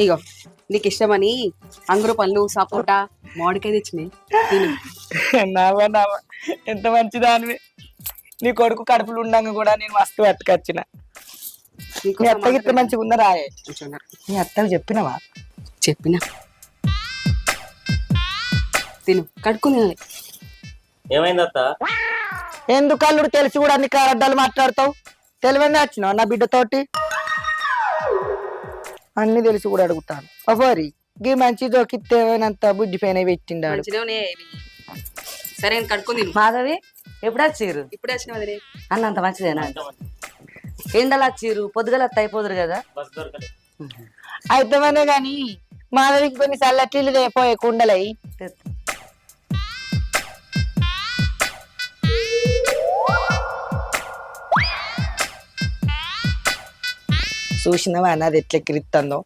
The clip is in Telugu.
ఇగో నీకు ఇష్టమని అంగురు పళ్ళు సపోటా మామిడికాయ తెచ్చినాయి తిను. నావా నావా ఎంత మంచిదానివి. నీ కొడుకు కడుపులు ఉండంగా కూడా నేను మస్తు పట్టుకొచ్చిన. నీకు మీ అత్తకి ఇంత మంచిగా ఉన్నరా? మీ అత్తకి చెప్పినవా? చెప్పిన తిను కడుక్కుని తినాలి. ఏమైంది అత్త? ఎందుకు అల్లుడు తెలిసి కూడా అన్ని కారడ్డాలు మాట్లాడతావు? తెలివైనా వచ్చినావు నా బిడ్డతోటి? అన్ని తెలిసి కూడా అడుగుతాను. అవ్వరి గీ మంచి జోకితే ఏమైనంత బుద్ధి పైన పెట్టిండాడు. మంచిగా ఉన్నాయి ఇవి. సరే నేను కడుక్కుని తిను. మాధవి ఎప్పుడు వచ్చారు? ఇప్పుడే వచ్చిన వదిలే. అన్న అంత మంచిదేనా? ఎండలు వచ్చారు, పొద్దుగల అయిపోదురు కదా. బస్ దొరకలేదు. అయితేమనే గాని మాధవికి కొన్ని చల్లటీలు పోయే కుండలై. చూసినవా నాది ఎట్లా ఎక్కిరిస్తుందో.